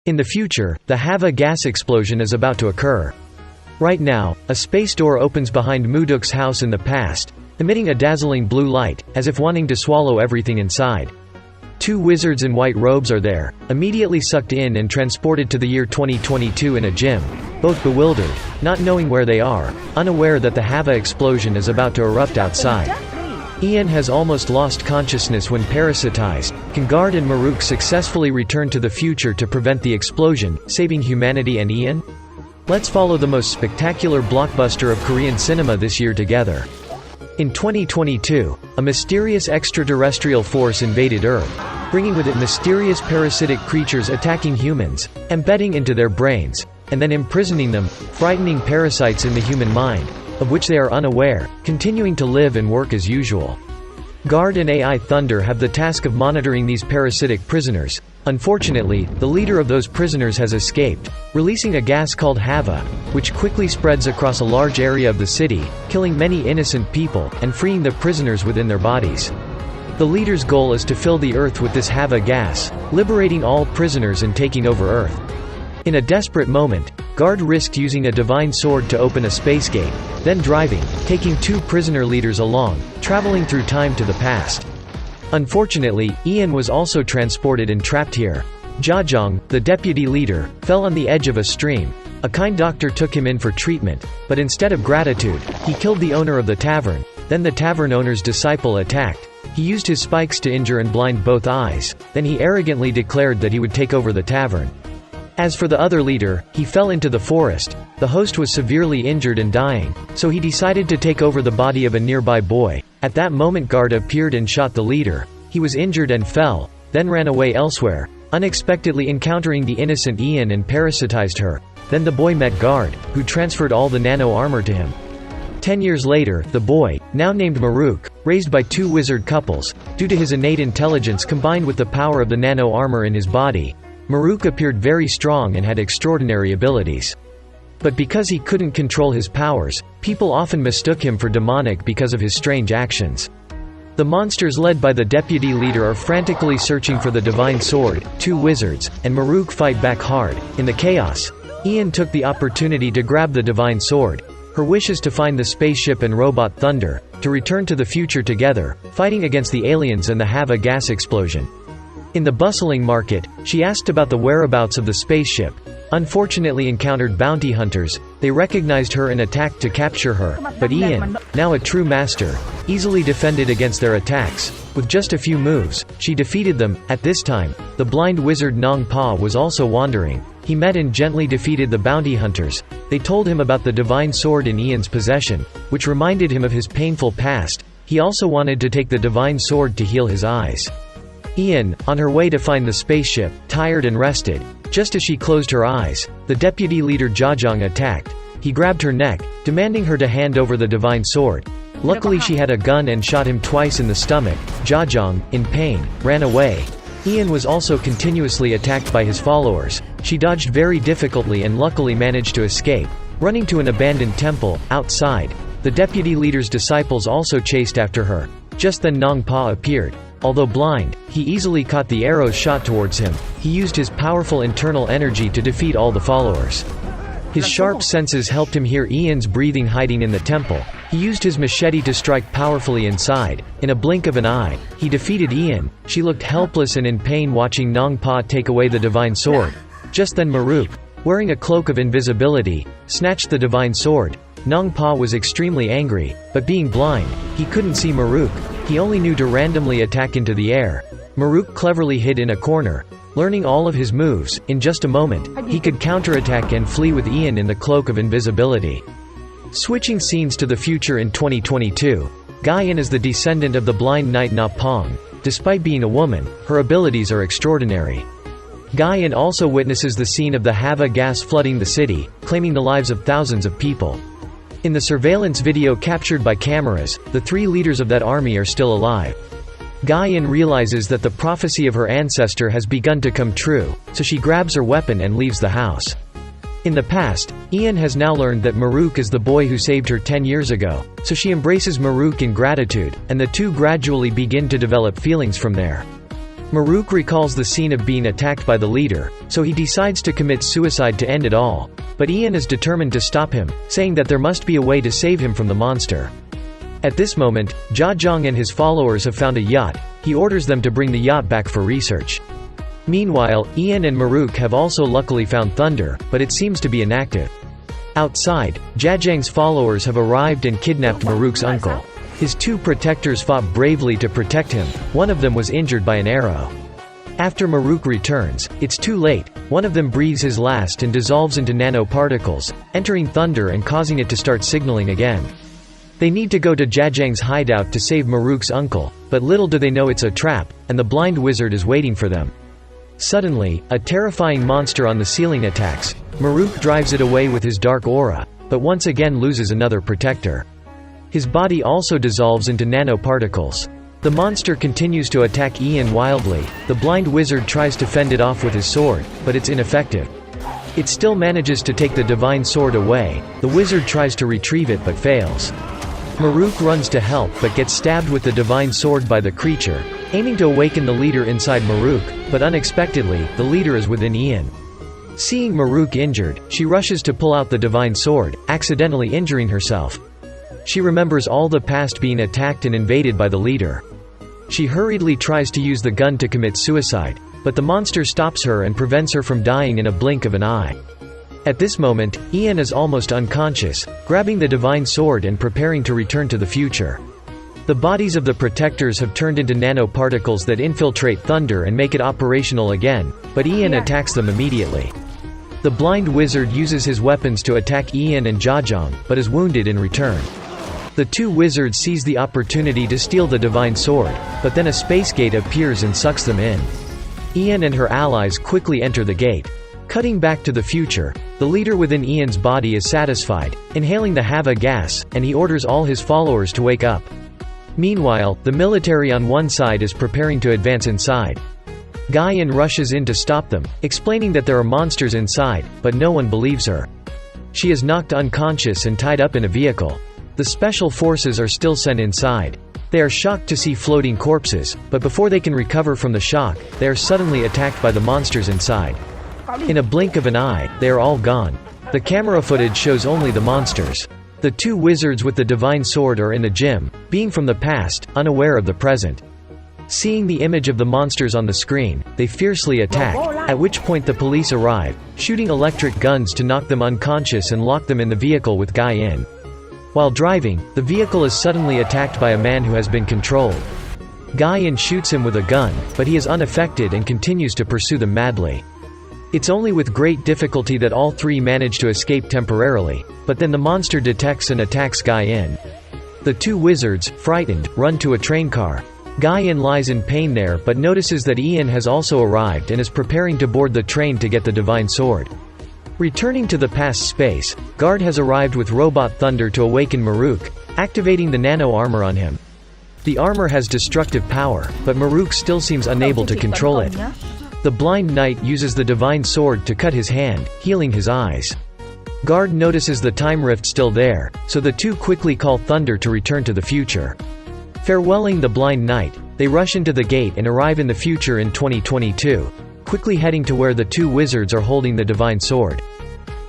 In the future, the Hava gas explosion is about to occur. Right now, a space door opens behind Muduk's house in the past, emitting a dazzling blue light, as if wanting to swallow everything inside. Two wizards in white robes are there, immediately sucked in and transported to the year 2022 in a gym, both bewildered, not knowing where they are, unaware that the Hava explosion is about to erupt outside. Ian has almost lost consciousness when parasitized. Can Gard and Maruk successfully return to the future to prevent the explosion, saving humanity and Ian? Let's follow the most spectacular blockbuster of Korean cinema this year together. In 2022, a mysterious extraterrestrial force invaded Earth, bringing with it mysterious parasitic creatures attacking humans, embedding into their brains, and then imprisoning them, frightening parasites in the human mind, of which they are unaware, continuing to live and work as usual. Gard and AI Thunder have the task of monitoring these parasitic prisoners. Unfortunately, the leader of those prisoners has escaped, releasing a gas called Hava, which quickly spreads across a large area of the city, killing many innocent people, and freeing the prisoners within their bodies. The leader's goal is to fill the Earth with this Hava gas, liberating all prisoners and taking over Earth. In a desperate moment, Gard risked using a divine sword to open a space gate, then driving, taking two prisoner leaders along, traveling through time to the past. Unfortunately, Ian was also transported and trapped here. Jajong, the deputy leader, fell on the edge of a stream. A kind doctor took him in for treatment, but instead of gratitude, he killed the owner of the tavern. Then the tavern owner's disciple attacked. He used his spikes to injure and blind both eyes, then he arrogantly declared that he would take over the tavern. As for the other leader, he fell into the forest. The host was severely injured and dying, so he decided to take over the body of a nearby boy. At that moment Gard appeared and shot the leader. He was injured and fell, then ran away elsewhere, unexpectedly encountering the innocent Ian and parasitized her. Then the boy met Gard, who transferred all the nano armor to him. 10 years later, the boy, now named Maruk, raised by two wizard couples, due to his innate intelligence combined with the power of the nano armor in his body, Maruk appeared very strong and had extraordinary abilities. But because he couldn't control his powers, people often mistook him for demonic because of his strange actions. The monsters led by the deputy leader are frantically searching for the divine sword. Two wizards, and Maruk fight back hard. In the chaos, Ian took the opportunity to grab the divine sword. Her wish is to find the spaceship and robot Thunder, to return to the future together, fighting against the aliens and the Hava gas explosion. In the bustling market, she asked about the whereabouts of the spaceship. Unfortunately encountered bounty hunters. They recognized her and attacked to capture her, but Ian, now a true master, easily defended against their attacks. With just a few moves, she defeated them. At this time, the blind wizard Nong Pa was also wandering. He met and gently defeated the bounty hunters. They told him about the divine sword in Ian's possession, which reminded him of his painful past. He also wanted to take the divine sword to heal his eyes. Ian, on her way to find the spaceship, tired and rested. Just as she closed her eyes, the deputy leader Jajong attacked. He grabbed her neck, demanding her to hand over the divine sword. Luckily she had a gun and shot him twice in the stomach. Jajong, in pain, ran away. Ian was also continuously attacked by his followers. She dodged very difficultly and luckily managed to escape. Running to an abandoned temple, outside, the deputy leader's disciples also chased after her. Just then Nong Pa appeared. Although blind, he easily caught the arrows shot towards him. He used his powerful internal energy to defeat all the followers. His sharp senses helped him hear Ian's breathing hiding in the temple. He used his machete to strike powerfully inside. In a blink of an eye, he defeated Ian. She looked helpless and in pain watching Nong Pa take away the divine sword. Just then Maruk, wearing a cloak of invisibility, snatched the divine sword. Nong Pa was extremely angry, but being blind, he couldn't see Maruk. He only knew to randomly attack into the air. Maruk cleverly hid in a corner. Learning all of his moves, in just a moment, he could counterattack and flee with Ian in the cloak of invisibility. Switching scenes to the future in 2022, Ga-Yin is the descendant of the blind knight Na Pong. Despite being a woman, her abilities are extraordinary. Ga-Yin also witnesses the scene of the Hava gas flooding the city, claiming the lives of thousands of people. In the surveillance video captured by cameras, the three leaders of that army are still alive. Ga-Yin realizes that the prophecy of her ancestor has begun to come true, so she grabs her weapon and leaves the house. In the past, Ian has now learned that Maruk is the boy who saved her 10 years ago, so she embraces Maruk in gratitude, and the two gradually begin to develop feelings from there. Maruk recalls the scene of being attacked by the leader, so he decides to commit suicide to end it all. But Ian is determined to stop him, saying that there must be a way to save him from the monster. At this moment, Jajang and his followers have found a yacht. He orders them to bring the yacht back for research. Meanwhile, Ian and Maruk have also luckily found Thunder, but it seems to be inactive. Outside, Jajang's followers have arrived and kidnapped Maruk's uncle. His two protectors fought bravely to protect him. One of them was injured by an arrow. After Maruk returns, it's too late. One of them breathes his last and dissolves into nanoparticles, entering Thunder and causing it to start signaling again. They need to go to Jajang's hideout to save Maruk's uncle, but little do they know it's a trap, and the blind wizard is waiting for them. Suddenly, a terrifying monster on the ceiling attacks. Maruk drives it away with his dark aura, but once again loses another protector. His body also dissolves into nanoparticles. The monster continues to attack Ian wildly. The blind wizard tries to fend it off with his sword, but it's ineffective. It still manages to take the divine sword away. The wizard tries to retrieve it but fails. Maruk runs to help but gets stabbed with the divine sword by the creature, aiming to awaken the leader inside Maruk, but unexpectedly, the leader is within Ian. Seeing Maruk injured, she rushes to pull out the divine sword, accidentally injuring herself. She remembers all the past being attacked and invaded by the leader. She hurriedly tries to use the gun to commit suicide, but the monster stops her and prevents her from dying in a blink of an eye. At this moment, Ian is almost unconscious, grabbing the divine sword and preparing to return to the future. The bodies of the protectors have turned into nanoparticles that infiltrate Thunder and make it operational again, but Ian attacks them immediately. The blind wizard uses his weapons to attack Ian and Jajang, but is wounded in return. The two wizards seize the opportunity to steal the divine sword, but then a space gate appears and sucks them in. Ian and her allies quickly enter the gate. Cutting back to the future, the leader within Ian's body is satisfied, inhaling the Hava gas, and he orders all his followers to wake up. Meanwhile, the military on one side is preparing to advance inside. Guyan rushes in to stop them, explaining that there are monsters inside, but no one believes her. She is knocked unconscious and tied up in a vehicle. The special forces are still sent inside. They are shocked to see floating corpses, but before they can recover from the shock, they are suddenly attacked by the monsters inside. In a blink of an eye, they are all gone. The camera footage shows only the monsters. The two wizards with the divine sword are in the gym, being from the past, unaware of the present. Seeing the image of the monsters on the screen, they fiercely attack, at which point the police arrive, shooting electric guns to knock them unconscious and lock them in the vehicle with Guyan. While driving, the vehicle is suddenly attacked by a man who has been controlled. Guyan shoots him with a gun, but he is unaffected and continues to pursue them madly. It's only with great difficulty that all three manage to escape temporarily, but then the monster detects and attacks Guyan. The two wizards, frightened, run to a train car. Guyan lies in pain there but notices that Ian has also arrived and is preparing to board the train to get the divine sword. Returning to the past space, Guard has arrived with Robot Thunder to awaken Maruk, activating the nano armor on him. The armor has destructive power, but Maruk still seems unable to control it. The blind knight uses the divine sword to cut his hand, healing his eyes. Guard notices the time rift still there, so the two quickly call Thunder to return to the future. Farewelling the blind knight, they rush into the gate and arrive in the future in 2022, quickly heading to where the two wizards are holding the divine sword.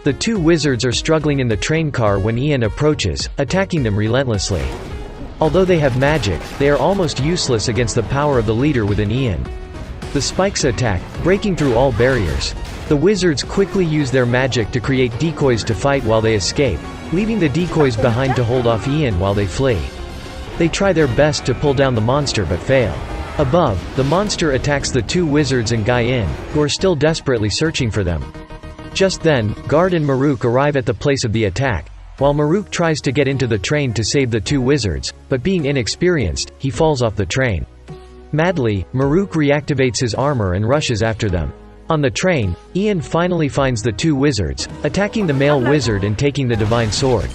The two wizards are struggling in the train car when Ian approaches, attacking them relentlessly. Although they have magic, they are almost useless against the power of the leader within Ian. The spikes attack, breaking through all barriers. The wizards quickly use their magic to create decoys to fight while they escape, leaving the decoys behind to hold off Ian while they flee. They try their best to pull down the monster but fail. Above, the monster attacks the two wizards and Guyan, who are still desperately searching for them. Just then, Guard and Maruk arrive at the place of the attack. While Maruk tries to get into the train to save the two wizards, but being inexperienced, he falls off the train. Madly, Maruk reactivates his armor and rushes after them. On the train, Ian finally finds the two wizards, attacking the male wizard and taking the divine sword.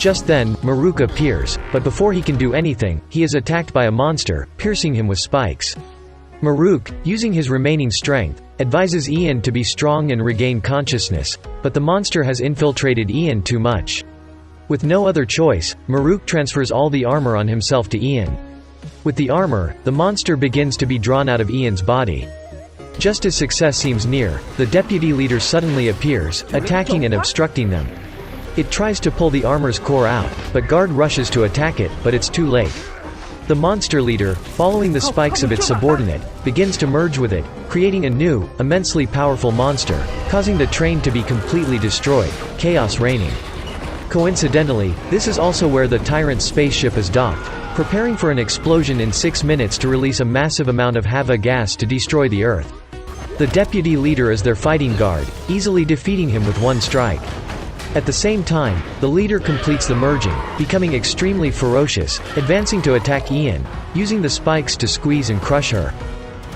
Just then, Maruk appears, but before he can do anything, he is attacked by a monster, piercing him with spikes. Maruk, using his remaining strength, advises Ian to be strong and regain consciousness, but the monster has infiltrated Ian too much. With no other choice, Maruk transfers all the armor on himself to Ian. With the armor, the monster begins to be drawn out of Ian's body. Just as success seems near, the deputy leader suddenly appears, attacking and obstructing them. It tries to pull the armor's core out, but Guard rushes to attack it, but it's too late. The monster leader, following the spikes of its subordinate, begins to merge with it, creating a new, immensely powerful monster, causing the train to be completely destroyed, chaos reigning. Coincidentally, this is also where the Tyrant's spaceship is docked, preparing for an explosion in 6 minutes to release a massive amount of Hava gas to destroy the Earth. The deputy leader is their fighting guard, easily defeating him with one strike. At the same time, the leader completes the merging, becoming extremely ferocious, advancing to attack Ian, using the spikes to squeeze and crush her.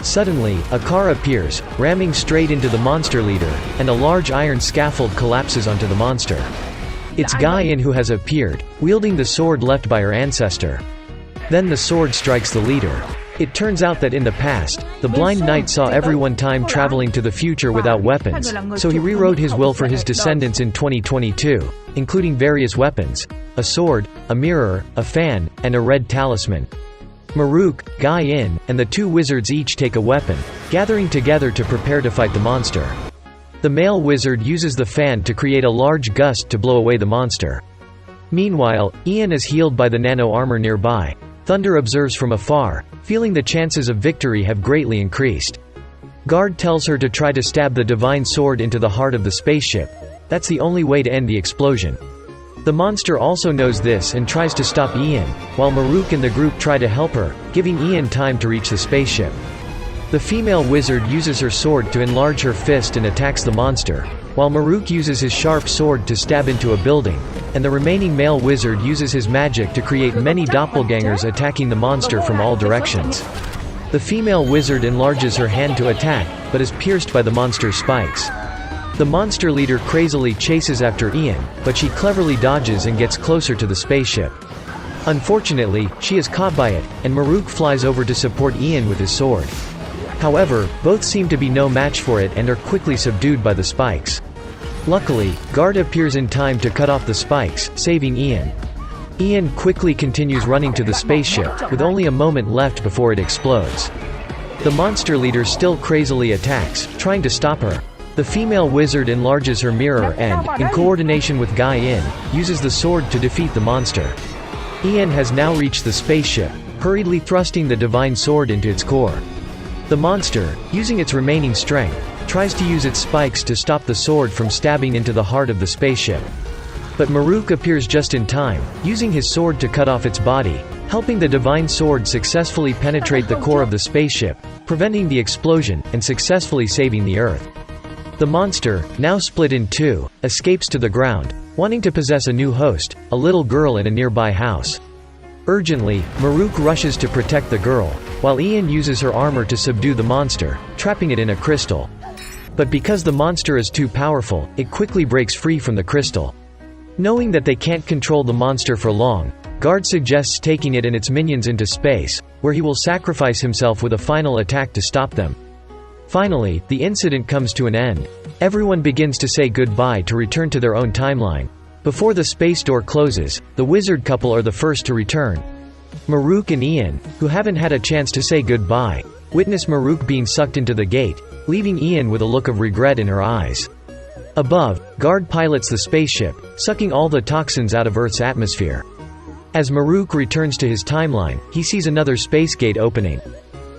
Suddenly, a car appears, ramming straight into the monster leader, and a large iron scaffold collapses onto the monster. It's Guy-In who has appeared, wielding the sword left by her ancestor. Then the sword strikes the leader. It turns out that in the past, the blind knight saw everyone time traveling to the future without weapons, so he rewrote his will for his descendants in 2022, including various weapons: a sword, a mirror, a fan, and a red talisman. Maruk, Guy-In, and the two wizards each take a weapon, gathering together to prepare to fight the monster. The male wizard uses the fan to create a large gust to blow away the monster. Meanwhile, Ian is healed by the nano armor nearby. Thunder observes from afar, feeling the chances of victory have greatly increased. Guard tells her to try to stab the divine sword into the heart of the spaceship. That's the only way to end the explosion. The monster also knows this and tries to stop Ian, while Maruk and the group try to help her, giving Ian time to reach the spaceship. The female wizard uses her sword to enlarge her fist and attacks the monster, while Maruk uses his sharp sword to stab into a building, and the remaining male wizard uses his magic to create many doppelgangers attacking the monster from all directions. The female wizard enlarges her hand to attack, but is pierced by the monster's spikes. The monster leader crazily chases after Ian, but she cleverly dodges and gets closer to the spaceship. Unfortunately, she is caught by it, and Maruk flies over to support Ian with his sword. However, both seem to be no match for it and are quickly subdued by the spikes. Luckily, Guard appears in time to cut off the spikes, saving Ian. Ian quickly continues running to the spaceship, with only a moment left before it explodes. The monster leader still crazily attacks, trying to stop her. The female wizard enlarges her mirror and, in coordination with Guy-In, uses the sword to defeat the monster. Ian has now reached the spaceship, hurriedly thrusting the divine sword into its core. The monster, using its remaining strength, tries to use its spikes to stop the sword from stabbing into the heart of the spaceship. But Maruk appears just in time, using his sword to cut off its body, helping the divine sword successfully penetrate the core of the spaceship, preventing the explosion, and successfully saving the Earth. The monster, now split in two, escapes to the ground, wanting to possess a new host, a little girl at a nearby house. Urgently, Maruk rushes to protect the girl, while Ian uses her armor to subdue the monster, trapping it in a crystal. But because the monster is too powerful, it quickly breaks free from the crystal. Knowing that they can't control the monster for long, Guard suggests taking it and its minions into space, where he will sacrifice himself with a final attack to stop them. Finally, the incident comes to an end. Everyone begins to say goodbye to return to their own timeline. Before the space door closes, the wizard couple are the first to return. Maruk and Ian, who haven't had a chance to say goodbye, witness Maruk being sucked into the gate, leaving Ian with a look of regret in her eyes. Above, Guard pilots the spaceship, sucking all the toxins out of Earth's atmosphere. As Maruk returns to his timeline, he sees another space gate opening.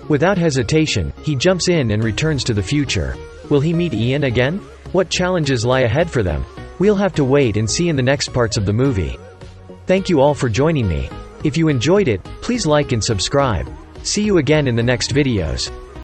Without hesitation, he jumps in and returns to the future. Will he meet Ian again? What challenges lie ahead for them? We'll have to wait and see in the next parts of the movie. Thank you all for joining me. If you enjoyed it, please like and subscribe. See you again in the next videos.